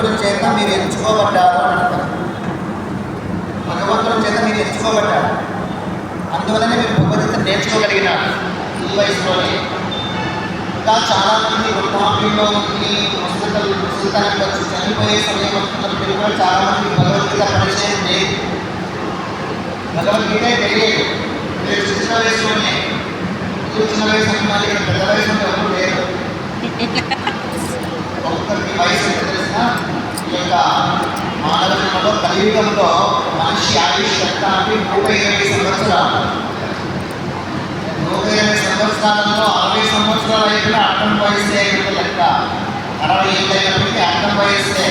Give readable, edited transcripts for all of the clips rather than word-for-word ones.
భగవంతుడి చేత మీరు ఎంచుకోబడ్డారు అని అర్థం. భగవంతుడి చేత మీరు ఎంచుకోబడ్డారు, అందువలనే మీరు భగవద్గీత నేర్చుకోగలిగినారు ఈ వయసులోనే. ఇంకా చాలామంది వృద్ధాప్యంలో ఉండి ముసలితనానికి వచ్చి చనిపోయే సమయం వస్తున్న మీరు కూడా చాలామంది భగవద్గీత పరిచయం లేదు, భగవద్గీత తెలియదు. మీరు చిన్న వయసులోనే, చిన్న వయసు అంటే పెద్ద వయసు అంటే ఎవరు లేదు. ఒక్కరికి వయసు ఎంత తెలిసిన ఈ యొక్క మానవ జన్మలో కలియుగంలో మనిషి ఆయుష్ ఎంత అంటే 120 సంవత్సరాలు. 120 సంవత్సరాలలో 60 సంవత్సరాలు అయినా అర్థం వయసే లెక్క. 60 ఏళ్ళు అయినప్పటికీ అర్థం వయసే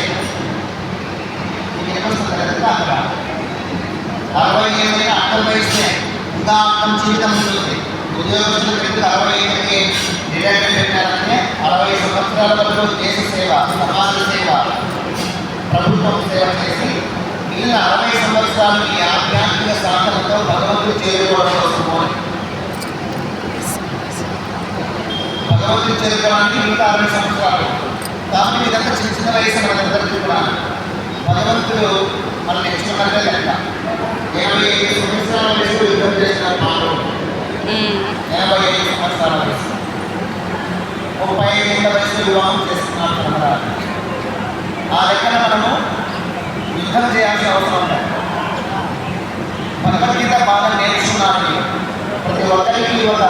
లెక్క. అక్కడ 60 ఏళ్ళైనా అర్థం వయసే, ఇంకా అర్థం జీవితం ఉంటుంది. ఉద్యోగస్తులు పెట్టి 60 ఏళ్ళకి రిటైర్మెంట్ పెట్టారంటే 60 సంవత్సరాల వరకు దేశ సేవ, సమాజ సేవ, ప్రభుత్వం సేవ చేసి మిగిలిన 60 సంవత్సరాలు ఈ ఆధ్యాత్మిక సాధనతో భగవంతుడు చేరుకోవడం కోసము. భగవంతుడు చేరుకోవడానికి ఇంకా 60 సంవత్సరాలు. కాబట్టి ఇదంతా చిన్న చిన్న వయసు మనందరికీ కూడా భగవంతుడు మనం నేర్చుకున్నట్టే లెక్క. 85 సంవత్సరాల వయసు యుద్ధం చేసిన మానవుడు, 85 సంవత్సరాల వయసు, 35 ఏళ్ళ వయసులో వివాహం చేస్తున్నారు ధర్మరాజు. ఆ లెక్కన మనము యుద్ధం చేయాల్సిన అవసరం ఉంటుంది. భగవద్గీత బాగా నేర్చుకున్నారని ప్రతి ఒక్కరికి ఒక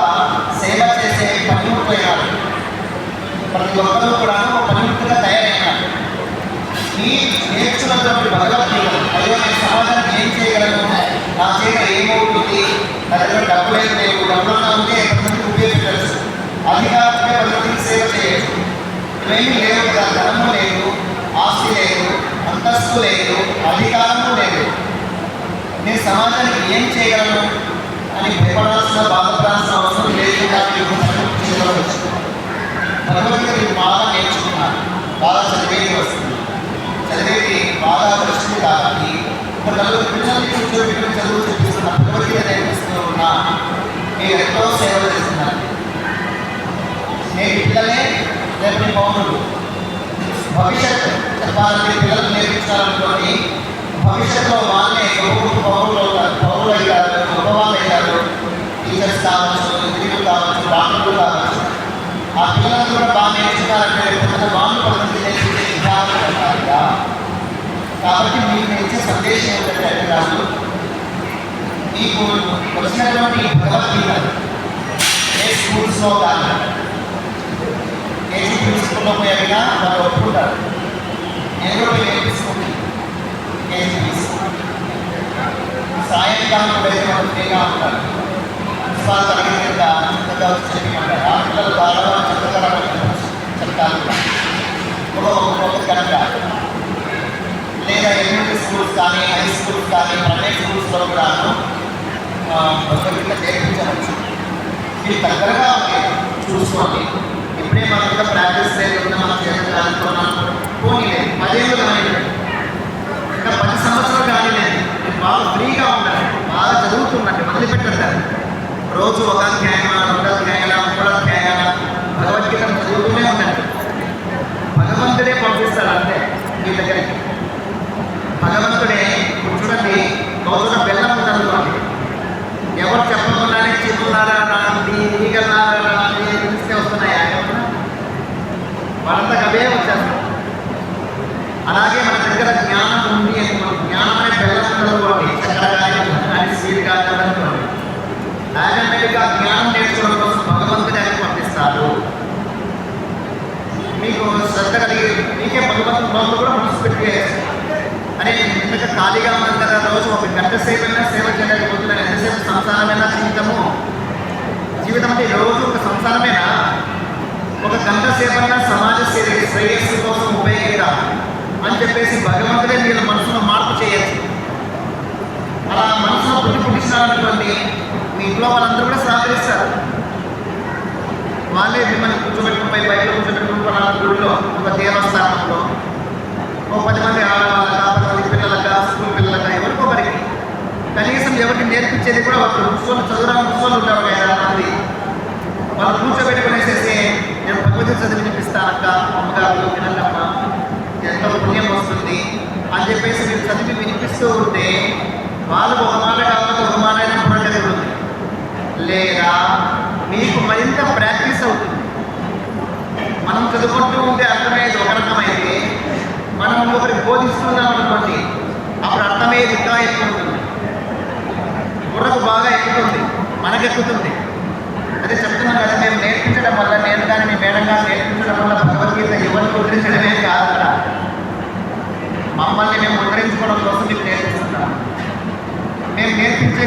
సేవ చేసే పనిముట్టు. ప్రతి ఒక్కరూ కూడా ఒక పనిముట్టుగా తయారైనారు. ఈ నేర్చుకున్నటువంటి భగవద్గీత, అయ్యో నేను సమాజానికి ఏం చేయగలను, నా చేత ఏమవుతుంది, నా దగ్గర డబ్బులేం లేవు, డబ్బులున్నా ఉంటే ఎంతమందికి ఉపయోగించవచ్చు, అధికారంగా భగవద్గీత సేవ చేయొచ్చు. ఇవేమీ లేవు కదా, ధనము లేదు, ఆస్తి లేదు, అంతస్తు లేదు, అధికారము లేదు, నేను సమాజానికి ఏం చేయగలను అని భయపడాల్సిన, బాధపడాల్సిన అవసరం లేకుండా చేయవచ్చు. భగవద్గీత మీరు బాగా నేర్చుకున్నారు, బాగా చదివేది వస్తుంది, చదివేది బాగా వచ్చింది. కాబట్టి ఒక నలుగురు పిల్లల్ని కూర్చోబెట్టుకుని చదువు చూపిస్తున్నా, భగవద్గీత నేర్పిస్తూ ఉన్నా, మీరు ఎంతో సేవ చేస్తున్నారు. నేను పిల్లలే రేపటి పౌరులు. భవిష్యత్తు చెప్పాలంటే పిల్లలు నేర్పించాలనుకోని భవిష్యత్తులో వాళ్ళే గొప్ప పౌరులు అయ్యారు, గొప్పవాళ్ళు అయ్యారు. టీచర్స్ కావచ్చు, ఇంజనీర్లు కావచ్చు, డాక్టర్లు కావచ్చు. ఆ పిల్లలు కూడా బాగా నేర్చుకోవాలంటే వాళ్ళు పద్ధతి నేర్పించే విధానం పెట్టాలిగా. కాబట్టి మీకు ఇచ్చే సందేశం ఏంటంటే కాదు, మీకు వచ్చినటువంటి భగవద్గీత ఏ స్కూల్స్లో కానీ కేజీ స్కూల్లో పోయాక వాళ్ళు ఒప్పుకుంటారు. నేను కూడా నేర్పిస్తుంది కేజీ సాయంకాలం అయితే వాళ్ళు ఫ్రీగా ఉంటారు. పుష్పాలు కలిగిన చక్కగా వచ్చి చెప్పమంటారు. ఆ పిల్లలు బాగా చక్కగా చెప్తారు ఒక గంట. లేదా ఎలిమెంటరీ స్కూల్స్ కానీ, హై స్కూల్స్ కానీ, ప్రైవేట్ స్కూల్స్లో కూడా భగవద్గీత నేర్పించవచ్చు. మీరు దగ్గరగా చూసుకోండి. ఇప్పుడే మనం ఇంకా ప్రాక్టీస్ చేయకుండా మనం చేయాలనుకున్నాం. పోనీ లేదు 10 ఏళ్ళు కానీ ఇంకా 10 సంవత్సరాలు కానీ లేదు, మీరు బాగా ఫ్రీగా ఉండాలి, బాగా చదువుతున్నట్టు వదిలిపెట్టారు. రోజు ఒక అధ్యాయం, 2 అధ్యాయాల, 3 అధ్యాయాల భగవద్గీత చదువుతూనే ఉండండి. భగవంతుడే పంపిస్తారు అంతే మీ దగ్గరికి. భగవంతుడే చూడండి, రోజున బెల్లం చదువుకోండి. ఎవరు చెప్పకుండానే చెప్పున్నారా రాండి, ఈగన్నారా రాండి తెలిస్తే వస్తున్నాయా? వాళ్ళంతా అవే వచ్చేస్తారు. అలాగే మన దగ్గర జ్ఞానం ఉంది అని మనం జ్ఞానం అనే బెల్లం చదువుకోండి. చక్కగా కానీ స్వీట్గా చదువుకోండి. ఆటోమేటిక్గా జ్ఞానం నేర్చుకోవడం కోసం భగవంతుడే అని పంపిస్తారు. మీకు శ్రద్ధ కలిగి మీకే భగవంతుని లోపల కూడా మనసు పెట్టి అనే ఎందుకంటే ఖాళీగా ఉన్నాం కదా, రోజు ఒక గంట సేపు అయినా సేవ చేయలేకపోతున్నాను. ఎంతసేపు సంసారమైనా జీవితం అంటే రోజు ఒక సంసారమేనా, ఒక గంట సేపు అయినా సమాజ శ్రేయస్సు కోసం ఉపయోగిద్దాం అని చెప్పేసి భగవంతుడే మీరు మనసులో మార్పు చేయొచ్చు. అలా మనసులో పుట్టించాలనుకోండి, మీ ఇంట్లో వాళ్ళందరూ కూడా సహకరిస్తారు. వాళ్ళే మిమ్మల్ని కూర్చోబెట్టుకుని బయట కూర్చోబెట్టుకుని వాళ్ళ గుడిలో, ఒక దేవస్థానంలో ఒక 10 మంది ఆడవాళ్ళగా, 10 మంది పిల్లలగా, స్కూల్ పిల్లలగా, ఎవరికొకరికి కనీసం ఎవరికి నేర్పించేది కూడా వాళ్ళు చదువురాని ఉండేవాళ్ళు కదా మంది. వాళ్ళు కూర్చోబెట్టుకునేసేసి నేను భగవద్గీత చదివినిపిస్తానక్క, అమ్మగారు వినల్లమ్మ, ఎంతో పుణ్యం ఉంటుంది అని చెప్పేసి మీరు చదివి వినిపిస్తూ ఉంటే వాళ్ళు ఒక మాట కాకపోతే ఒక మాట అయినా పునర్జరుగుతుంది, లేదా మీకు మరింత ప్రాక్టీస్ అవుతుంది. మనం చదువుకుంటూ ఉంటే అర్థమయ్యేది ఒక రకమైతే మనం ఇంకొకరికి బోధిస్తున్నాం అనుకోండి, అప్పుడు అర్థమయ్యేది ఇంకా ఎక్కువ ఉంటుంది, బుర్రకు బాగా ఎక్కుతుంది, మనకెక్కుతుంది. అదే చెప్తున్నాం కదా, మేము నేర్పించడం వల్ల, నేను కానీ మీ మేడం కానీ నేర్పించడం వల్ల భగవద్గీత ఎవరికి ఉద్ధరించడమే కాదు, మమ్మల్ని మేము ఉద్ధరించుకోవడం కోసం మీకు నేర్పిస్తున్నాం. మేము నేర్పించే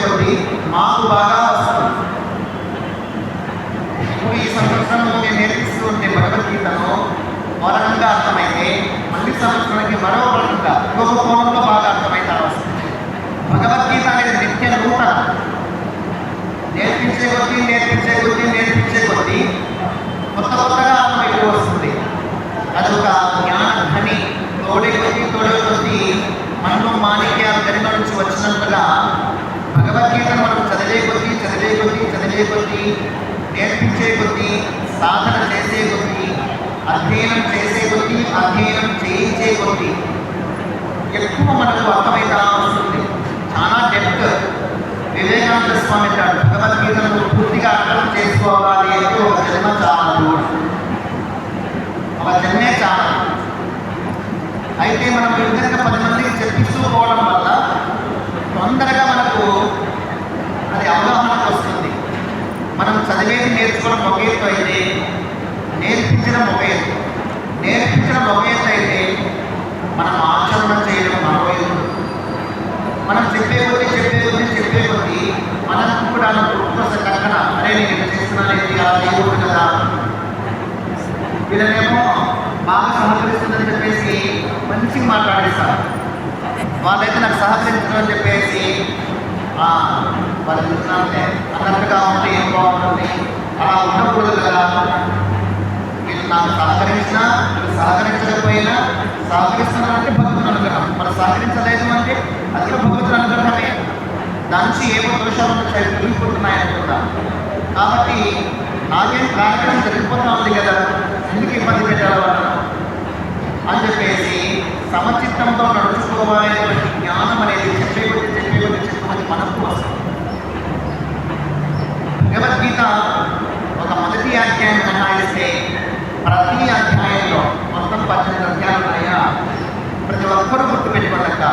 కొద్దీ మాకు బాగా వస్తుంది. ఇప్పుడు ఈ సంవత్సరంలో మేము నేర్పిస్తూ ఉంటే భగవద్గీతను మరొకంగా అర్థమైతే మళ్ళీ సంవత్సరానికి మరో రకంగా ఇంకొక కోణంలో బాగా అర్థమైతే వస్తుంది. భగవద్గీత అనేది నిత్య నూతన, నేర్పించే కొద్దీ కొత్తగా అర్థమైతే వస్తుంది. అదొక జ్ఞానధ్వని, తోడే కొద్దీ మనలో మాణిక్యాలు గరిమ నుంచి వచ్చినట్టుగా భగవద్గీతను మనం చదివే కొద్దీ నేర్పించే కొద్దీ, సాధన చేసే కొద్దీ, అధ్యయనం చేయించే కొద్దీ ఎక్కువ మనకు అర్థమైతా వస్తుంది. చాలా డెప్త్. వివేకానంద స్వామి అంటాడు, భగవద్గీతను పూర్తిగా అర్థం చేసుకోవాలి అంటే ఒక జన్మ చాలు, ఒక జన్మే చాలు. అయితే మనం ఈ విధంగా 10 మందికి చెప్పిస్తూ పోవడం వల్ల తొందరగా మనకు అది అవగాహనకు వస్తుంది. మనం చదివేది నేర్చుకోవడం ఒక ఎత్తు అయితే నేర్పించడం ఒక ఎత్తు అయితే మనం ఆచరణ చేయడం మరో ఎత్తు. మనం చెప్పే కొద్దీ మనకు కూడా కక్కన, అరే నేను ఇలా చేస్తున్నాను ఏది కదా, వీళ్ళనేమో బాగా సహకరిస్తుందని చెప్పేసి మంచిగా మాట్లాడేస్తారు. వాళ్ళైతే నాకు సహకరించడం అని చెప్పేసి వాళ్ళు చూస్తున్నాంటే అన్నట్టుగా ఉంటే ఏం బాగుంటుంది, అలా ఉండకూడదు కదా. వీళ్ళు నాకు సహకరించకపోయినా సహకరిస్తున్నారంటే భగవంతుని అనుగ్రహం, మనం సహకరించలేదు అంటే అది కూడా భగవంతుని అనుగ్రహమే. దాని నుంచి ఏమో దోషాలు తిరిగిపోతున్నాయనుకుంటా. కాబట్టి నాకేం కార్యక్రమం జరిగిపోతా ఉంది కదా, ఎందుకు ఇబ్బంది పెట్టాలి అని చెప్పేసి సమచిత్తంతో నడుచుకోవాలనేటువంటి జ్ఞానం అనేది చెప్పే కొద్ది మనకు వస్తుంది. భగవద్గీత ఒక మొదటి అధ్యాయం మినహాయిస్తే ప్రతి అధ్యాయంలో మొత్తం 18 అధ్యాయాలు ఉన్నాయా, ప్రతి ఒక్కరూ గుర్తుపెట్టుకోలేక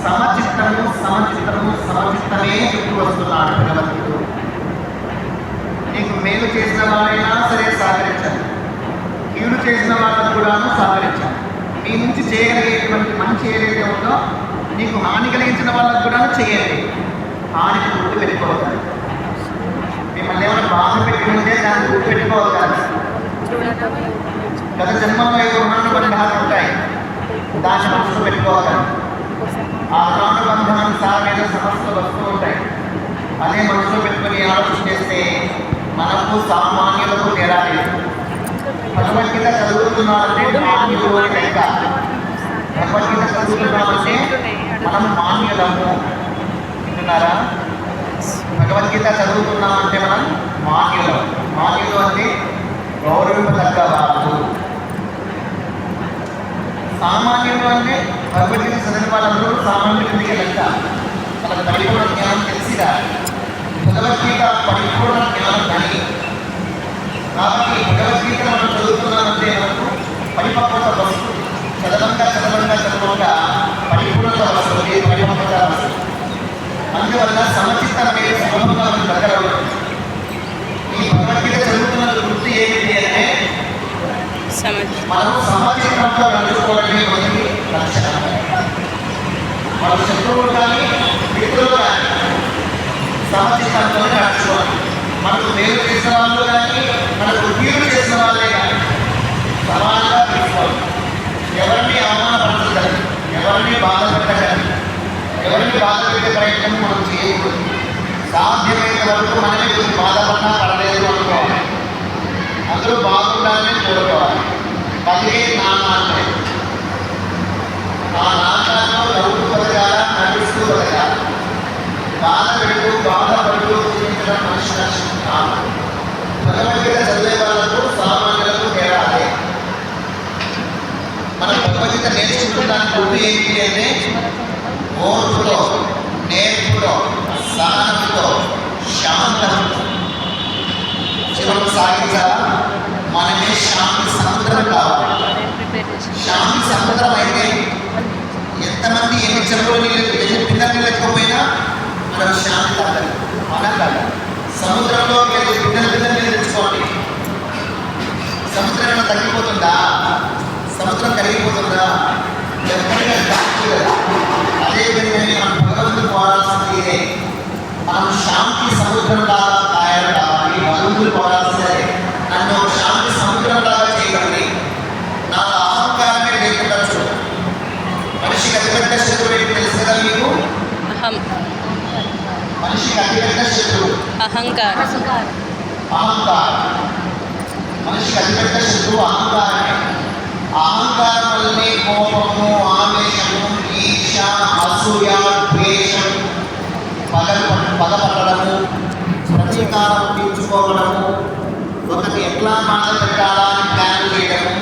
సమచిత్తమే చెప్తూ వస్తున్నాడు భగవద్గీత. నీకు మేలు చేసిన వారైనా సరే సహకరించాలి, కీడు చేసిన వాళ్ళకు కూడాను సహకరించాలి. మీ నుంచి చేయగలిగేటువంటి మంచి ఏదైతే ఉందో నీకు హాని కలిగించిన వాళ్ళకు కూడాను చేయండి. హానిని గుర్తు పెట్టుకోవాలి. మిమ్మల్ని ఏమైనా బాధ పెట్టి ఉంటే దాన్ని గుర్తు పెట్టుకోవాలి. గత జన్మలో ఏదో బంధాలు ఉంటాయి, దాన్ని మనసులో పెట్టుకోవాలి. ఆ బంధానుసారమైన సమస్యలు వస్తూ ఉంటాయి, అదే మనసులో పెట్టుకొని ఆలోచన చేస్తే మనకు సామాన్యులకు తేడా లేదు. భగవద్గీత చదువుతున్నారంటే మాన్యులు లెక్క. భగవద్గీత చదువుతున్నామంటే మనం మాన్యులము. వింటున్నారా? భగవద్గీత చదువుతున్నామంటే మనం మాన్యులు అంటే గౌరవింపదగ్గ వాళ్ళు. సామాన్యులు అంటే భగవద్గీత చదివిన వాళ్ళందరూ సామాన్యుల కిందకి లెక్క. వాళ్ళకి పరిపూర్ణ జ్ఞానం తెలిసిరా. భగవద్గీత పరిపూర్ణ జ్ఞానం కానీ, కాబట్టి భగవద్గీత మనం చదువుతున్నామంటే మనకు పరిపక్వత వస్తుంది. చదవంగా పరిపూర్ణత వస్తుంది, పరిపక్వత వస్తుంది. అందువల్ల సమచిత్తం అనేది సులభంగా మనకు దగ్గర అవుతుంది. ఈ భగవద్గీత చదువుతున్న వృత్తి ఏమిటి అంటే మనం సమచిత్తంతో నడుచుకోవడమే మనకి లక్షణం. మన శత్రువులు కానీ మిత్రులు కానీ సమచిత్తంతో నడుచుకోవాలి. మనకు మేలు చేసిన వాళ్ళు కానీ మనకు కీడు చేసిన వాళ్ళే కానీ సమానంగా తీసుకోవాలి. ఎవరిని అవమానపరచగలి, ఎవరిని బాధ పెట్టగలి, ఎవరిని బాధ పెట్టే ప్రయత్నం మనం చేయకూడదు. సాధ్యమైన వరకు మనమే కొంచెం బాధపడినా పడలేదు అనుకోవాలి. అందరూ బాగుండాలని కోరుకోవాలి. పదిహే నామాన్ని ఆ నామాల్లో నవ్వుతూ బతకాల, నడుస్తూ బతకాల. బాధపడుతూ జీవించడం మనిషి లక్షణం కాదు. భగవద్గీత చదివే వాళ్ళకు సామాన్యులకు తేడా అదే. మనం భగవద్గీత నేర్చుకుంటున్నాను గుర్తు ఏంటి అంటే ఓర్పుతో, నేర్పుతో, సహనంతో, శాంతంతో చివరికి సాగించాలా. మనమే శాంతి సముద్రం కావాలి. శాంతి సముద్రం అయితే ఎంతమంది ఎన్ని చెరువులు నీళ్ళు ఎన్ని పిల్లలు నీళ్ళకపోయినా మనం శాంతి తగ్గదు. మనం కాదు సముద్రంలో పిల్లలు నీళ్ళు తెచ్చుకోండి. సముద్రం తగ్గిపోతుందా? సముద్రం కరిగిపోతుందా? ఎప్పటికీ తగ్గదు. అదేవిధంగా మనం భగవంతుడు పోరాల్సింది ఇదే. మనం శాంతి సముద్రంలాగా తయారు కావాలి. భగవంతుడు పోరాల్సిందే. నన్ను శాంతి సముద్రంలాగా చేయగలి. నా అహంకారమే లేకుండా చూడ. మనిషికి అతిపెద్ద శత్రువు ఏంటి తెలుసు కదా మీకు? మనిషికి అతిపెద్ద శత్రువు అహంకారం. మనిషికి అతిపెద్ద శత్రువు అహంకారమే. అహంకారం వల్లనే కోపము, ఆవేశము, ఈర్ష, అసూయ, ద్వేషం, పగపడము, ప్రతీకారం తీర్చుకోవడము, ఒకటి ఎట్లా మాట పెట్టాలా అని ప్లాన్ చేయడము,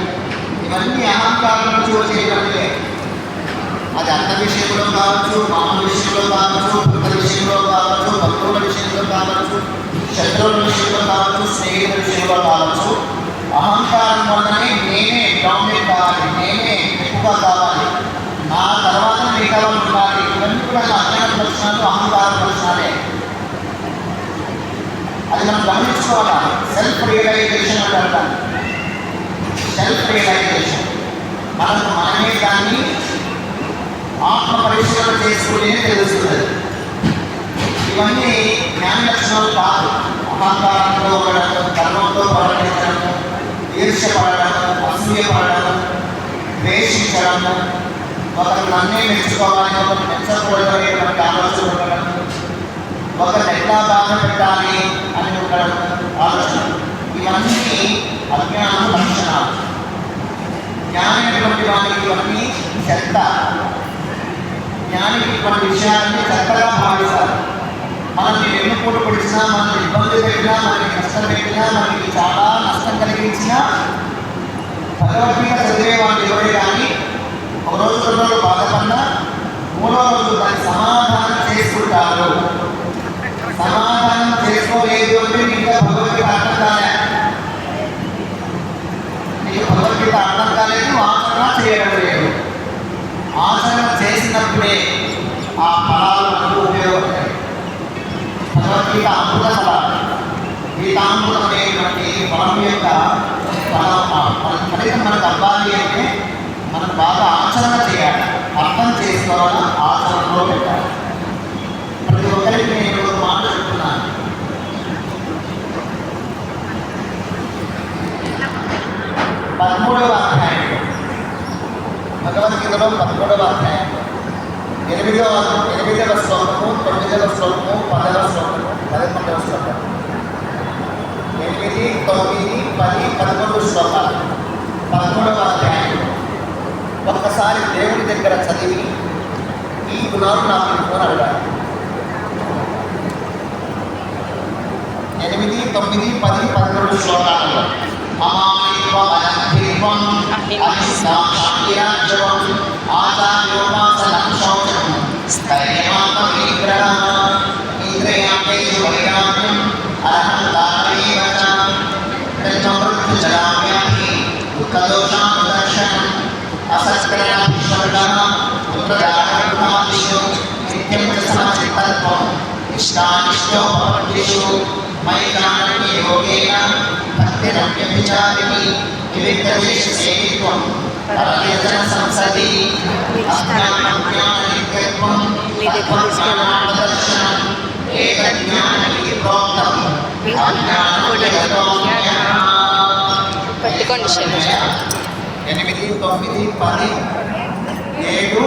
ఇవన్నీ అహంకారం నుంచి వచ్చేటప్పుడే. అది అన్న విషయంలో కావచ్చు, మామ విషయంలో కావచ్చు, పిల్లల విషయంలో కావచ్చు, భక్తుల విషయంలో కావచ్చు, శత్రువుల విషయంలో కావచ్చు, స్నేహితుల విషయంలో కావచ్చు. అహంకారం వల్లనే నేనే డామినేట్ కావాలి, నేనే ఎక్కువగా కావాలి, నా తర్వాత మిగతా ఉండాలి. ఇవన్నీ కూడా అజ్ఞాన లక్షణాలు, అహంకార లక్షణాలే. అది మనం గమనించుకోవాలా. సెల్ఫ్ రియలైజేషన్ అంటారు. సెల్ఫ్ రియలైజేషన్ మనమే దాన్ని ఆత్మ పరిశీలన చేసుకుంటేనే తెలుస్తుంది. ఇవన్నీ జ్ఞాన లక్షణాలు కాదు. అహంకారంతో పడడం, గర్వంతో పడడము, ఈర్ష్య పడడము, అసూయ పడడము, ద్వేషించడము, ఒకరు నన్నే మెచ్చుకోవాలి, ఒకరు మెచ్చకూడదనేటువంటి ఆలోచన ఉండడం, ఒకరిని ఎట్లా బాధ పెట్టాలి అని ఉండడం ఆలోచన. ఇవన్నీ అజ్ఞానం లక్షణాలు. జ్ఞానమైనటువంటి వారికి ఇవన్నీ చెత్త. జ్ఞానికి ఇటువంటి విషయాన్ని చెత్తగా భావిస్తారు. మనల్ని వెన్నుపోటు పొడిచినా, మనల్ని ఇబ్బంది పెట్టినా, మనకి కష్టం పెట్టినా, మనకి చాలా నష్టం కలిగించినా భగవద్గీత చదివే వాళ్ళు ఎవరే కానీ ఒక రోజు రెండు రోజులు బాధపడినా మూడో రోజు దాన్ని సమాధానం చేసుకుంటారు. సమాధానం చేసుకోలేదు అంటే ఇంకా భగవద్గీత అర్థం కాలే. నీకు భగవద్గీత అర్థం కాలేదు, ఆచరణ చేయడం లేదు. ఆచరణ చేసినప్పుడే ఆ ఫలాలు మనకు ఉపయోగపడతాయి. భగవద్గీత అమృత ఫలాలు. గీతామృతం అనేటువంటి ఫలం యొక్క ఫలితం మనకు అవ్వాలి అంటే మనం బాగా ఆచరణ చేయాలి, అర్థం చేసుకోవాలా, ఆచరణలో పెట్టాలి. ప్రతి ఒక్కరికి నేను ఒక మాట చెప్తున్నాను. పదమూడవ అధ్యాయంలో భగవద్గీతలో 13వ అధ్యాయం 8వ శ్లోకము, 9వ శ్లోకము, 10వ శ్లోకము, 11వ శ్లోకము, 8, 9, 10, 11 శ్లోకాలు 13వ అధ్యాయంలో ఒక్కసారి దేవుడి దగ్గర చదివి ఈ గుణాలు నాకు ఇంకొని అడగాలి. 8, 9, 10, 11 శ్లోకాలలో ఆచార్యోపాసనం శౌచం స్థైర్యమాత్మ వైరాగ్యం అర్హంతామృత్యుజరావ్యాధి దుఃఖదోషానుదర్శనం అసత్కరణాదిషు నిత్యం సమచిత్తత్వం ఇష్టానిష్టోపపత్తిషు మైకానని యోగేన భక్తిరవ్యభిచారిణి వివిక్తదేశసేవిత్వం పరవ్యజన సంసది అజ్ఞానజ్ఞాననిత్యత్వం తత్వజ్ఞానాదర్శనం ఏకజ్ఞానమితి ప్రోక్తం అజ్ఞానోజగతో పట్టుకోండి. 8, 9, 10, 7, 8,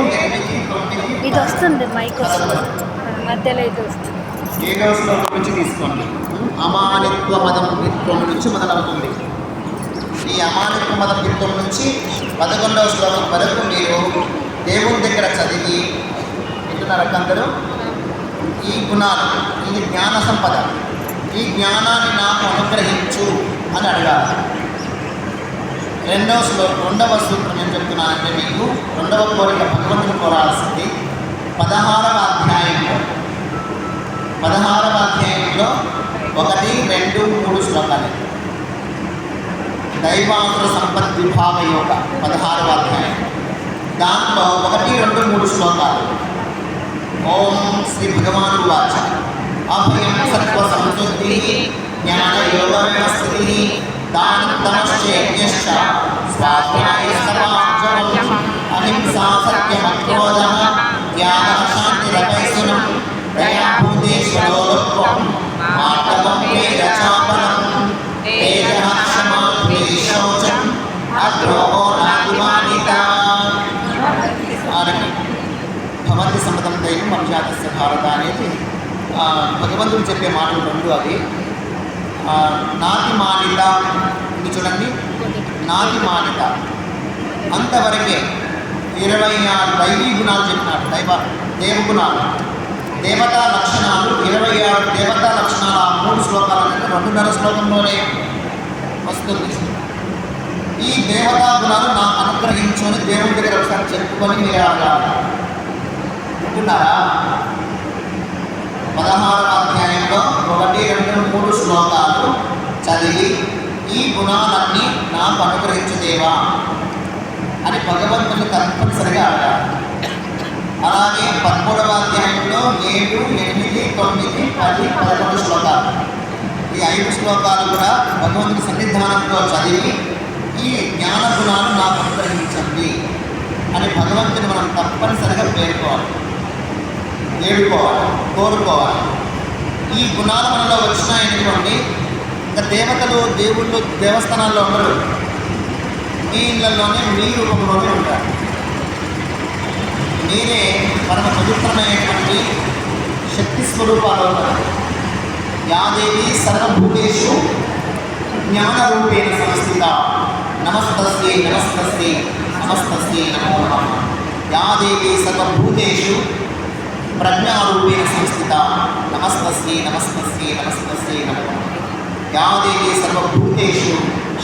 9 ఇది వస్తుంది, మైక్ వస్తుంది మధ్యలో, ఇది వస్తుంది. 7వ శ్లోకం నుంచి తీసుకోండి. అమానిత్వ మదం విత్వం నుంచి మొదలవుతుంది. ఈ అమానిత్వ మదం విత్వం నుంచి 11వ శ్లోకం వరకు మీరు దేవుని దగ్గర చదివి వింటున్నారా అందరూ? ఈ గుణాలు, ఇది జ్ఞాన సంపద, ఈ జ్ఞానాన్ని నాకు అనుగ్రహించు అని అడగాలి. రెండవ సూత్రం ఏం చెప్తున్నానంటే మీకు రెండవ కోరిక భగవంతుని కోరాల్సింది 16వ అధ్యాయంలో 1, 2, 3 శ్లోకాలు. దైవాంతర సంపత్ విభాగ యోగ 16వ అధ్యాయం. దాంట్లో 1, 2, 3 శ్లోకాలు. ఓం శ్రీ భగవాను వాచ అభయం సత్వ సంశుద్ధి జ్ఞాన యోగ వ్యవస్థితి దానతమశ్చేజ్ఞశ్చ స్వాధ్యాయస్తమార్జవం అహింసా సత్యమక్రోధః త్యాగః శాంతిరపైశునం దయాభూతేశ్వరో లోకం మాటవం వేదచాపలం తేజః క్షమా శౌచం అద్రోహో నాతిమానిత. భవంతి సమ్మతం దైవం అభిజాతస్య భారత అనేది భగవంతుడు చెప్పే మాటలు రెండు. అవి నాతి మానిత ఇది చూడండి, నాతి మానిత అంతవరకే 26 దైవీ గుణాలు చెప్పినాడు. దేవగుణాలు, దేవతా లక్షణాలు 26 దేవతా లక్షణాలు. ఆ 3 శ్లోకాల కంటే 2.5 శ్లోకంలోనే వస్తుంది. ఈ దేవతా గుణాలు నాకు అనుగ్రహించుకొని దేవుడి దగ్గర ఒకసారి చెప్పుకొని మీరు అడగాలి. వింటున్నారా? 16వ అధ్యాయంలో 1, 2, 3 శ్లోకాలు చదివి ఈ గుణాలన్నీ నాకు అనుగ్రహించుదేవా అని భగవంతుని తప్పనిసరిగా అడగాలి. అలాగే 13వ అధ్యాయంలో 7, 8, 9, 10, 11 శ్లోకాలు. ఈ 5 శ్లోకాలు కూడా భగవంతుని సన్నిధానంలో చదివి ఈ జ్ఞాన గుణాలు నాకు అనుగ్రహించండి అని భగవంతుని మనం తప్పనిసరిగా వేడుకోవాలి, కోరుకోవాలి. ఈ గుణాలు మనలో వచ్చినాయనుకోండి, ఇంకా దేవతలు దేవుళ్ళు దేవస్థానాల్లో ఉండరు, మీ ఇళ్లలోనే మీ రూపంలోనే ఉంటారు. మీరే పరమ పవిత్రమైనటువంటి శక్తి స్వరూపాలు ఉన్నారు. యాదేవి సర్వభూతేషు జ్ఞానరూపేణ సంస్థిత నమస్తస్యై నమస్తస్యై నమస్తస్యై నమో నమః. యాదేవి సర్వభూతేషు ప్రజ్ఞారూపేణ సంస్థిత నమస్తస్యై నమస్తస్యై నమస్తస్యై నమో నమః. యాదేవి సర్వభూతేషు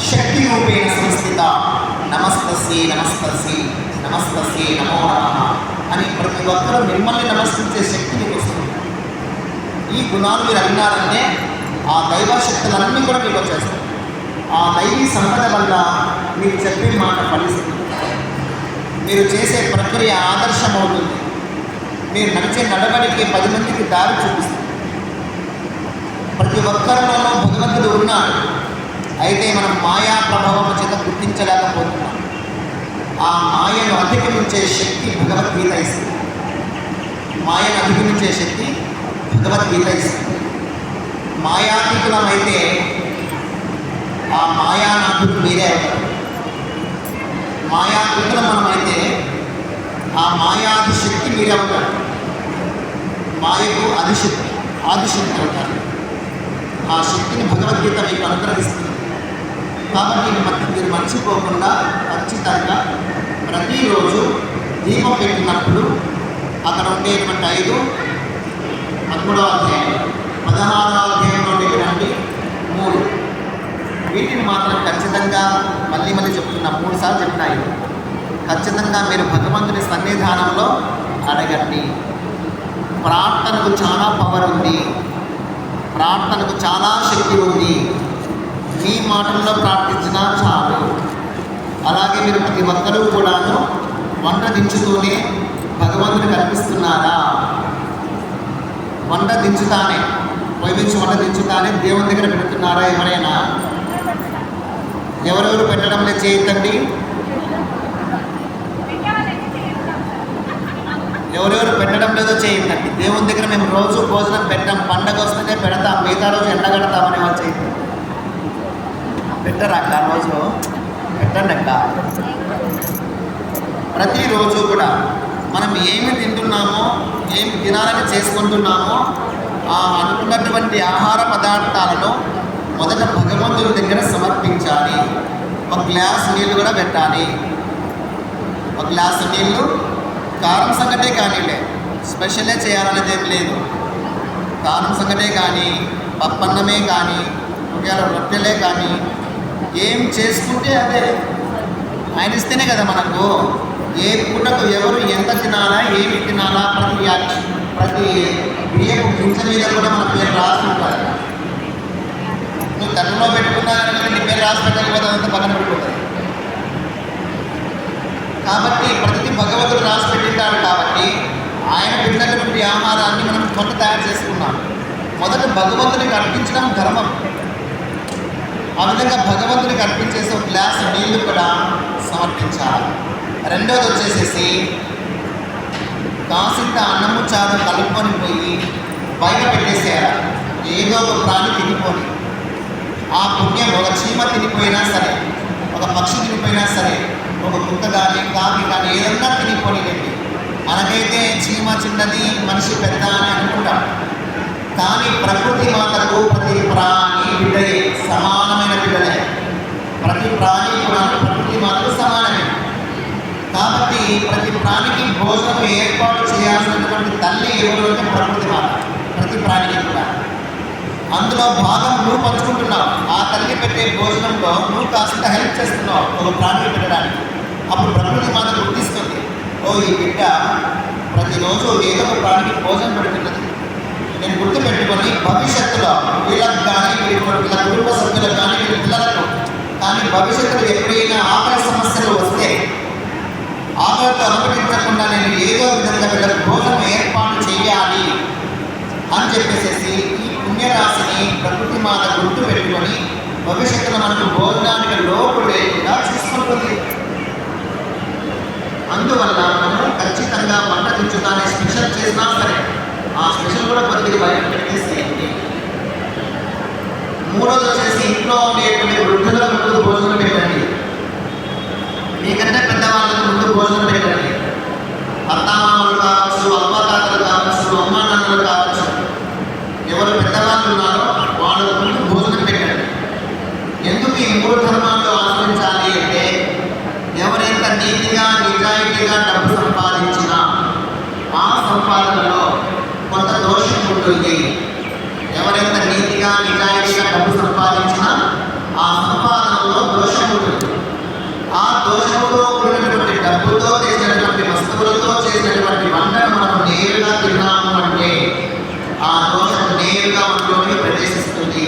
శక్తిరూపేణ సంస్థిత నమస్తస్యై నమస్తస్యై నమస్తస్యై నమో నమః అని ప్రతి ఒక్కరూ మిమ్మల్ని నమస్కరించే శక్తి మీకు వస్తుంది. ఈ గుణాలు మీరు అడిగినారంటే ఆ దైవ శక్తులన్నీ కూడా మీకు వచ్చేస్తాయి. ఆ దైవీ సంపద వల్ల మీరు చెప్పే మాట ఫలిస్తుంది. మీరు చేసే ప్రక్రియ ఆదర్శమవుతుంది. మీరు నడిచే నడవడికి 10 మందికి దారి చూపిస్తుంది. ప్రతి ఒక్కరిలోనూ భగవంతుడు ఉన్నాడు. అయితే మనం మాయా ప్రభావం చేత గుర్తించలేకపోతున్నాం. ఆ మాయను అధిగమించే శక్తి భగవద్గీత ఇస్తుంది. మాయను అధిగమించే శక్తి భగవద్గీత ఇస్తుంది. మాయాతీతులం అయితే ఆ మాయానాథుడు మీరే అవుతారు. మాయాతీతులం మనమైతే ఆ మాయాది శక్తి మీరే అవుతారు. మాయకు ఆదిశక్తి అవుతారు. ఆ శక్తిని భగవద్గీత మీకు అనుగ్రహిస్తుంది. కాబట్టి మీరు మర్చిపోకుండా ఖచ్చితంగా ప్రతిరోజు దీపం పెట్టినప్పుడు అక్కడ ఉండేటువంటి 5, 13వ అధ్యాయం, 16వ అధ్యాయంలో ఉండేటువంటి 3 వీటిని మాత్రం ఖచ్చితంగా మళ్ళీ చెప్తున్నా, 3 సార్లు చెప్తాయి. ఖచ్చితంగా మీరు భగవంతుని సన్నిధానంలో అడగండి. ప్రార్థనకు చాలా పవర్ ఉంది, ప్రార్థనకు చాలా శక్తి ఉంది. మీ మాటల్లో ప్రార్థించినా చాలు. అలాగే మీరు ప్రతి ఒక్కరూ కూడాను వంట దించుతూనే భగవంతుని కల్పిస్తున్నారా? వంట దించుతానే, పొయ్యి నుంచి వంట దించుతానే దేవుని దగ్గర పెడుతున్నారా? ఎవరైనా ఎవరెవరు పెట్టడం లేదు చేయొద్దండి. ఎవరెవరు పెట్టడం లేదో చేయొద్దండి. దేవుని దగ్గర మేము రోజు భోజనం పెట్టాం, పండగ వస్తేనే పెడతాం, మిగతా రోజు ఎండగడతామని వాళ్ళు చేయొద్దు. పెట్టరాక రోజు పెట్టండి అక్క. ప్రతిరోజు కూడా మనం ఏమి తింటున్నామో, ఏమి తినాలని చేసుకుంటున్నామో ఆ అనుకున్నటువంటి ఆహార పదార్థాలను మొదట భగవంతుడి దగ్గర సమర్పించాలి. ఒక గ్లాస్ నీళ్ళు కూడా పెట్టాలి. ఒక గ్లాసు నీళ్ళు కారం సంగటే కానీలే, స్పెషలే చేయాలనేది ఏం లేదు. కారం సంగటే కానీ, పప్పన్నమే కానీ, ఒకవేళ రొట్టెలే కానీ, ఏం చేసుకుంటే అదే ఆయన ఇస్తేనే కదా మనకు ఏ పూటకు ఎవరు ఎంత తినాలా, ఏమి తినాలా, ప్రతి బియ్యపు గింజ మీద కూడా మన పేరు రాసి ఉంటారు. నువ్వు తనలో పెట్టుకున్నా కనుక నీ పేరు రాసి పెట్టకపోతే అంతా పక్కన పెట్టుకుంటుంది. కాబట్టి ప్రతి భగవంతుడు రాసి పెట్టింటాడు. కాబట్టి ఆయన పెట్టినటువంటి ఆహారాన్ని మనం మొదట తయారు చేసుకున్నాం. మొదట భగవంతునికి అర్పించడం ధర్మం. ఆ విధంగా భగవంతునికి అర్పించేసి ఒక గ్లాసు నీళ్లు కూడా సమర్పించాలి. రెండవది వచ్చేసేసి కాసింత అన్నము చారు కలుపుకొని పోయి బయట పెట్టేసేయాలి. ఏదో ఒక ప్రాణి తినిపోయి, ఆ పుణ్యం ఒక చీమ తినిపోయినా సరే, ఒక పక్షి తినిపోయినా సరే, ఒక కుక్క కానీ కాకి కానీ ఏదన్నా తినిపోనివ్వండి. మనకైతే చీమ చిన్నది, మనిషి పెద్ద అని అనుకుంటాం. కానీ ప్రకృతి మాతకు ప్రతి ప్రాణి బిడ్డలే, సమానమైన బిడ్డలే. ప్రతి ప్రాణి కూడా ప్రకృతి మాతకు సమానమే. కాబట్టి ప్రతి ప్రాణికి భోజనం ఏర్పాటు చేయాల్సినటువంటి తల్లి ఎవరు అంటే ప్రకృతి మాత. ప్రతి ప్రాణికి కూడా అందులో భాగం నువ్వు పంచుకుంటున్నావు. ఆ తల్లి పెట్టే భోజనంలో నువ్వు కాస్త హెల్ప్ చేస్తున్నావు ఒక ప్రాణికి పెట్టడానికి. అప్పుడు ప్రకృతి మాత గుర్తిస్తుంది, ఓ ఈ బిడ్డ ప్రతిరోజు ఏదో ఒక ప్రాణికి భోజనం పెడుతున్నది. నేను గుర్తుపెట్టుకొని భవిష్యత్తులో వీళ్ళకి కానీ వీళ్ళ కుటుంబ సభ్యులకు కానీ వీళ్ళ పిల్లలకు కానీ భవిష్యత్తులో ఎప్పుడైనా ఆకలి సమస్యలు వస్తే ఆకలితో అనుమతించకుండా నేను ఏదో విధంగా వీళ్ళకి భోజనం ఏర్పాటు చేయాలి అని చెప్పేసి ఈ పుణ్యరాశిని ప్రకృతి మాత గుర్తు పెట్టుకొని భవిష్యత్తులో మనకు భోజనానికి లోపు లేకుండా చూసుకుంటుంది. అందువల్ల మనం ఖచ్చితంగా వంట దించుతానే స్పెషల్ చేసినా సరే ఆ స్పెషల్ కూడా కొద్దిగా బయట పెట్టేసేయండి. మూడోది వచ్చేసి ఇంట్లో ఉండేటువంటి వృద్ధుల ముందు భోజనం పెట్టండి. మీకంటే పెద్దవాళ్ళకు ముందు భోజనం పెట్టండి. అత్తామామలు కావచ్చు, అవ్వతాతలు కావచ్చు, అమ్మా నాన్నలు కావచ్చు, ఎవరు పెద్దవాళ్ళు ఉన్నారో వాళ్ళ ముందు భోజనం పెట్టండి. ఎందుకు ఈ మూడు ధర్మాల్లో ఆచరించాలి అంటే ఎవరెంత నీతిగా నిజాయితీగా డబ్బు సంపాదించినా ఆ సంపాదనలో కొంత దోషం ఉంటుంది. ఎవరెంత నీతిగా నిజాయితీగా డబ్బు సంపాదించినా ఆ సంపాదనలో దోషం ఉంటుంది. ఆ దోషముతో కూడినటువంటి డబ్బుతో చేసినటువంటి వస్తువులతో చేసినటువంటి వంటను మనం నేరుగా తిన్నాము అంటే ఆ దోషం నేరుగా మనలోకి ప్రవేశిస్తుంది.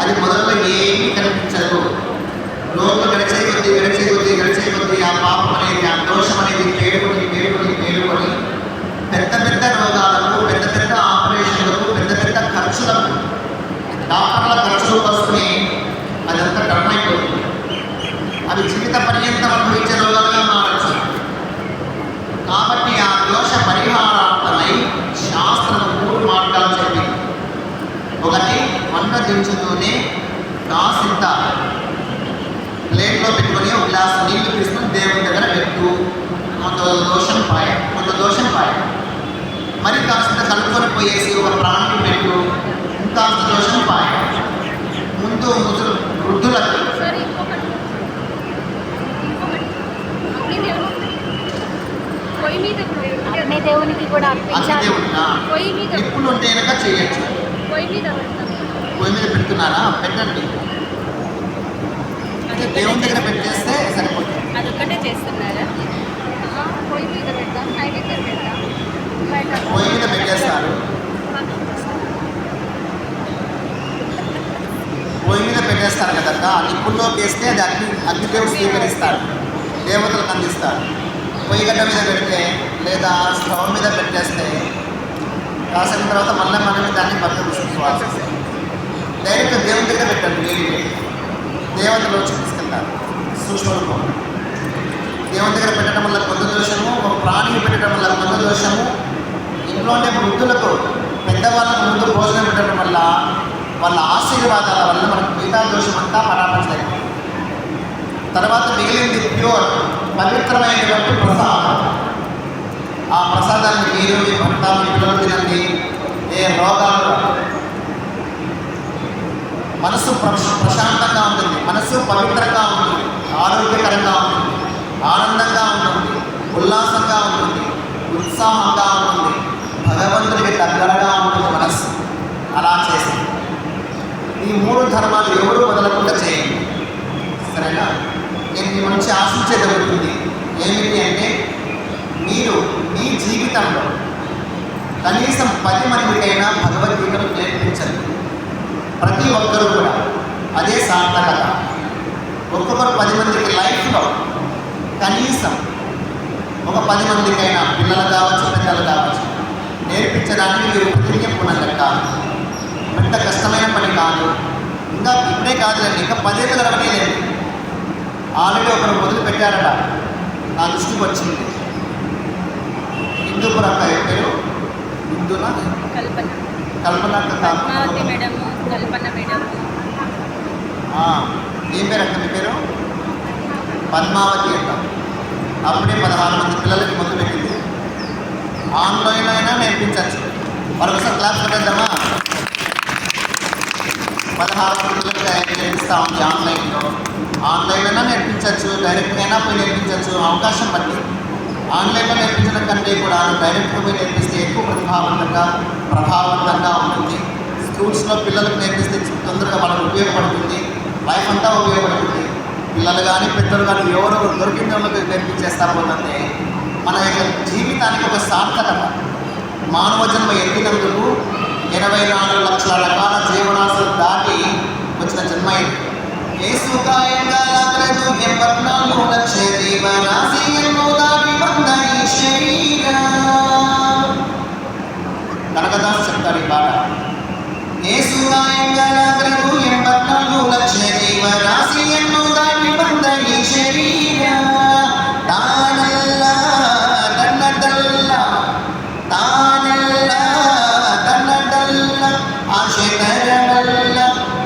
అది మొదట్లో ఏమీ కనిపించదు. లోక గడిచే కొద్దీ ఆ పాపం అనేది, ఆ దోషం అనేది పేరుకొని పెద్ద పెద్ద రోగాలకు, పెద్ద పెద్ద ఆపరేషన్లకు, పెద్ద పెద్ద ఖర్చులకు, డాక్టర్ల ఖర్చులు వస్తుంది. అదంతా టర్న్ అయిపోతుంది. అది జీవిత పర్యంతం అనుభవించే రోగాలుగా మారచ్చు. కాబట్టి ఆ దోష పరిహారార్థమై శాస్త్రం 3 మార్గాలు చెప్పింది. ఒకటి, వంట దించుతూనే కాసింత ప్లేట్లో పెట్టుకొని ఒక గ్లాసు నీళ్లు తీసుకొని దేవుని దగ్గర పెట్టు. కొంత దోషం పాయ మరి కాస్త కలుపుకొని పోయేసి ఒక ప్రాణికి పెట్టు, ఇంకాస్త దోషం పాయ. ముందు వృద్ధులకు దేవునికి కూడా నిప్పులు ఉంటే కనుక చేయొచ్చు. పొయ్యి మీద పెడుతున్నారా, పెట్టండి. దేవుని దగ్గర పెట్టేస్తే సరిపోతుంది. అదొక్కటే చేస్తున్నారా? పొయ్యి మీద పెడతాం, నైవేద్యం పెడతాం, పొయ్యి మీద పెట్టేస్తారు. పొయ్యి మీద పెట్టేస్తారు కదక్క, ఆ నిప్పుల్లో వేస్తే అది అగ్నిదేవుడు స్వీకరిస్తాడు, దేవతలకు అందిస్తాడు. పొయ్యి గడ్డ మీద పెడితే లేదా స్టవ్ మీద పెట్టేస్తే కాసిన తర్వాత మళ్ళీ మనం దాన్ని బద్దలుసుకోవాల్సి వస్తుంది. డైరెక్ట్ దేవుని దగ్గర పెట్టండి. నీళ్ళు దేవతలు వచ్చి తీసుకెళ్తారు. సూక్ష్మరూపం దేవుని దగ్గర పెట్టడం వల్ల కొంత దోషము, ఒక ప్రాణిని పెట్టడం వల్ల కొంత దోషము. ఇంట్లో ఉండే వృద్ధులకు, పెద్దవాళ్ళకు ముందు భోజనం పెట్టడం వల్ల వాళ్ళ ఆశీర్వాదాల వల్ల మనకు మిగతా దోషం అంతా పరామర్శం. తర్వాత మిగిలింది ప్యూర్ పవిత్రమైనటువంటి ప్రసాదం. ఆ ప్రసాదాన్ని మీరు, మీ భర్త, మీ పిల్లలు తినండి. ఏ రోగాలు, మనసు ప్రశాంతంగా ఉంటుంది, మనసు పవిత్రంగా ఉంటుంది, ఆరోగ్యకరంగా ఉంటుంది, ఆనందంగా ఉంటుంది, ఉల్లాసంగా ఉంటుంది, ఉత్సాహంగా ఉంటుంది, భగవంతుడికి దగ్గరగా ఉంటుంది మనస్సు. అలా చేసి ఈ 3 ధర్మాలు ఎవరు వదలకుండా చేయండి. సరేనా? నేను నేను మంచి ఆశించేదవుతుంది ఏమిటి అంటే మీరు మీ జీవితంలో కనీసం 10 మందికైనా భగవద్గీతను నేర్పించండి. ప్రతి ఒక్కరూ కూడా అదే సార్థకత. ఒక్కొక్కరు 10 మందికి లైఫ్లో కనీసం ఒక 10 మందికైనా పిల్లలు కావచ్చు పెద్దలు కావచ్చు నేర్పించడానికి మీరు ప్రతిజ్ఞ పూనగట్టాలి. పెద్ద కష్టమైన పని కాదు. ఇంకా ఇప్పుడే కాదులండి, ఇంకా 10 ఏళ్ళు గడవలేదు. ఆల్రెడీ ఒకరు మొదలు పెట్టారట, నా దృష్టికి వచ్చింది. హిందూపురం అక్క పేరు హిందూనా కల్పన కల్పన మేడం. కల్పన మేడం. ఏం పేరు అక్క మీ పేరు? పద్మావతి అక్క. అప్పుడే 16 మంది పిల్లలకి మొదలు పెట్టింది. ఆన్లైన్ అయినా నేర్పించవచ్చు. మరొకసారి క్లాస్ పెట్టేద్దామా? 16 మంది పిల్లలకి నేర్పిస్తూ ఉంది ఆన్లైన్లో. ఆన్లైన్ అయినా నేర్పించవచ్చు, డైరెక్ట్గా అయినా పోయి నేర్పించవచ్చు, అవకాశం బట్టి. ఆన్లైన్లో నేర్పించడం కంటే కూడా డైరెక్ట్గా పోయి నేర్పిస్తే ఎక్కువ ప్రభావవంతంగా ఉంటుంది. స్కూల్స్లో పిల్లలకు నేర్పిస్తే తొందరగా వాళ్ళకు ఉపయోగపడుతుంది, లైఫ్ అంతా ఉపయోగపడుతుంది. పిల్లలు కానీ పెద్దలు కానీ ఎవరు దొరికిన వాళ్ళకి నేర్పించేస్తా పోతుంటే మన యొక్క జీవితానికి ఒక సార్థకత. మానవ జన్మ ఎత్తినందుకు 84 లక్షల రకాల జీవనాశలు దాటి వచ్చిన జన్మ ఇది. కనకదాస్ చెప్తారు ఈ పాట.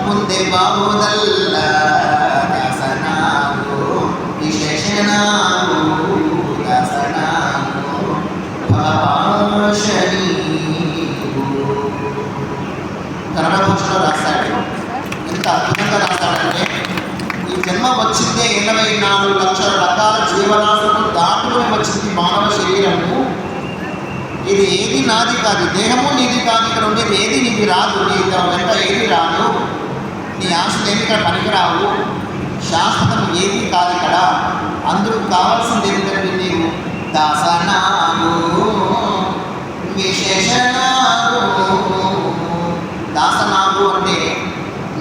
ಮುಂದೆ ಬಾವುದಲ್ಲ ದಾಸನಾಗು ವಿಶೇಷನಾಗು ದಾಸನಾಗು ಭವಪಾಶನಿ. కన్నడ భాషలో రాశాడు. ఎంత అద్భుతంగా రాశాడంటే ఈ జన్మ వచ్చిందే 84 లక్షల రకాల జీవరాశులను దాటుకుని వచ్చింది మానవ శరీరము. ఇది ఏది నాది కాదు, దేహము నీది కాదు, ఇక్కడ ఉండేది ఏది నీది రాదు, నీ వెంట ఏది రాదు, నీ ఆశలు ఏమి ఇక్కడ పనికిరావు, శాశ్వతం ఏది కాదు ఇక్కడ. అందుకు కావాల్సింది ఏంటంటే నీవు దాసనాగు విశేషనాగు. దాసనాగు అంటే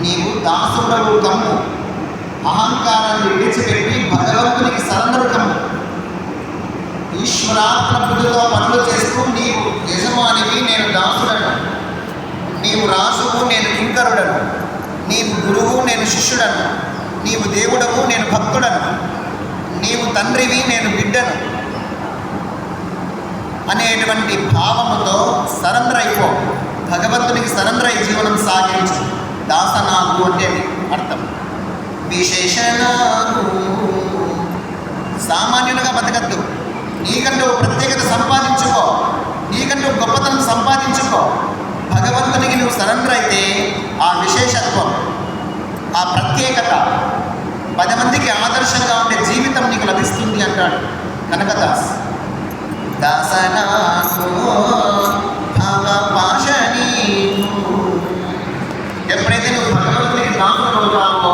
నీవు దాసుడవు కమ్ము, అహంకారాన్ని విడిచిపెట్టి భగవంతునికి సరెండర్ కమ్ము. ఈశ్వరాత్మ బుద్ధితో పనులు చేస్తూ నీవు యజమానివి, నేను దాసుడను, నీవు రాజువు, నేను కింకరుడను, నీవు గురువు, నేను శిష్యుడను, నీవు దేవుడవు, నేను భక్తుడను, నీవు తండ్రివి, నేను బిడ్డను అనేటువంటి భావముతో సరెండర్ అయిపో. భగవంతునికి సరెండర్ అయి జీవనం సాగించు. దాసనాగు అంటే అర్థం. విశేషనాగు, సామాన్యులుగా బతకద్దు. నీకంటూ ప్రత్యేకత సంపాదించుకో, నీకంటూ గొప్పతనం సంపాదించుకో. భగవంతునికి నువ్వు సరెండర్ అయితే ఆ విశేషత్వం, ఆ ప్రత్యేకత 10 మందికి ఆదర్శంగా ఉండే జీవితం నీకు లభిస్తుంది అంటాడు కనకదాస్. దాసనాసు భవపాశని. ఎప్పుడైతే నువ్వు భగవంతునికి దాసుడు అవుతావో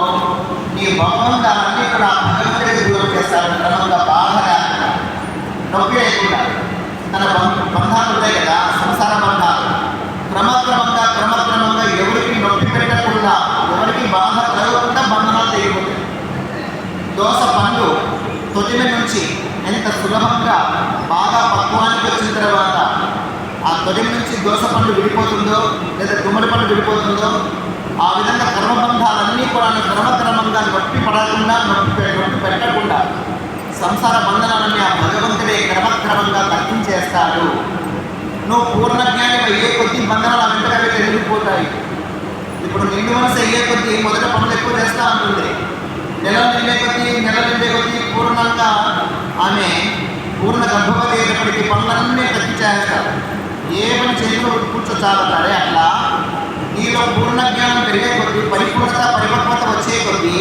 నీ బంధాలన్నీ కూడా భగవంతుడే దూరం చేస్తాడు. క్రమంగా బాధగా నొప్పి లేకుండా తన బంధాలు ఉంటాయి కదా, సంసార బంధాలు, క్రమక్రమంగా ఎవరికి నొప్పి పెట్టకుండా, ఎవరికి బాధ కలగకుండా బంధనాలు తెగిపోతాయి. దోస పండు తొలిమ నుంచి ఎంత సులభంగా బాగా పక్వానికి వచ్చిన తర్వాత ఆ తొలిమ నుంచి దోస పండు విడిపోతుందో లేదా గుమ్మడి పండు విడిపోతుందో, ఆ విధంగా కర్మబంధాలన్నీ కూడా క్రమక్రమంగా నొప్పి పడకుండా, నొప్పి పెట్టకుండా సంసార బంధనాలన్నీ ఆ భగవంతుడే క్రమక్రమంగా తగ్గించేస్తాడు. నువ్వు పూర్ణ జ్ఞానం అయ్యే కొద్దీ బంధనాలు వెంటనే వెళ్ళిపోతాయి. ఇప్పుడు నిండు మనసు అయ్యే కొద్దీ మొదట పనులు ఎక్కువ చేస్తూ ఉంటుంది. నెలలు నిండే కొద్దీ పూర్ణంగా ఆమె పూర్ణ గర్భవతి అయినప్పటికీ పనులన్నీ తగ్గించేస్తారు. ఏ పని చేతిలో కూర్చోచాలతారే అట్లా నీలో పూర్ణ జ్ఞానం పెరిగే కొద్దీ, పరిపక్వత వచ్చే కొద్దీ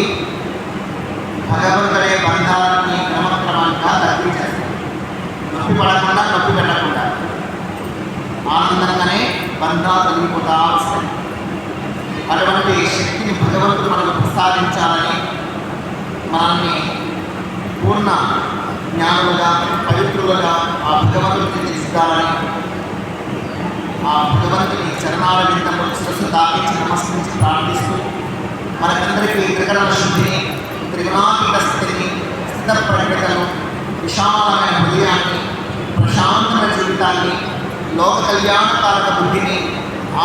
భగవంతుడే బంధాలని క్రమక్రమంగా తగ్గించేస్తారు. నొప్పి పడకుండా, నొప్పి పెట్టకుండా ఆనందంగానే బంధాలు తగ్గిపోతా వస్తాయి. అటువంటి శక్తిని భగవంతుడు మనకు ప్రసాదించాలని మనల్ని పూర్ణ జ్ఞానులుగా పవిత్రులుగా ఆ భగవంతుడిని తీర్చిదామని ఆ భగవంతుని చరణాల విందము శిరస్సు దాపించి నమస్కరించి ప్రార్థిస్తూ మనకందరికీ త్రికరణ శుద్ధిని త్రిగుణాతీత స్థితిని స్థిత ప్రజ్ఞతను విశాలమైన హృదయాన్ని ప్రశాంతమైన జీవితాన్ని లోక కళ్యాణకారక బుద్ధిని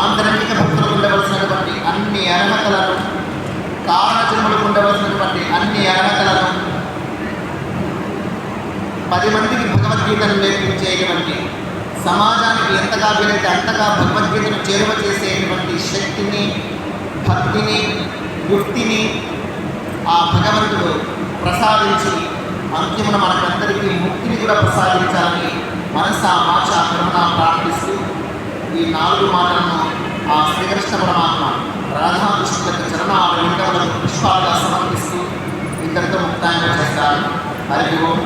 ఆంతరంగిక భక్తులకు ఉండవలసినటువంటి అన్ని అర్హతలను కారణజన్ములకు ఉండవలసినటువంటి అన్ని అర్హతలను 10 మందికి భగవద్గీతను నేర్పించేటువంటి సమాజానికి ఎంతగా వీలైతే అంతగా భగవద్గీతను చేరువ చేసేటువంటి శక్తిని భక్తిని యుక్తిని ఆ భగవంతుడు ప్రసాదించి అంతిమున మనకందరికీ ముక్తిని కూడా ప్రసాదించాలని మనసా వాచ కర్మణ ప్రార్థిస్తూ ఈ 4 మాటలను ఆ శ్రీకృష్ణ పరమాత్మ రాధాకృష్ణులకు చరణాల వెంటలకు పుష్పాలుగా సమర్పిస్తూ ఇద్దరితో ముక్తాంగా చేస్తారు. హరి ఓం.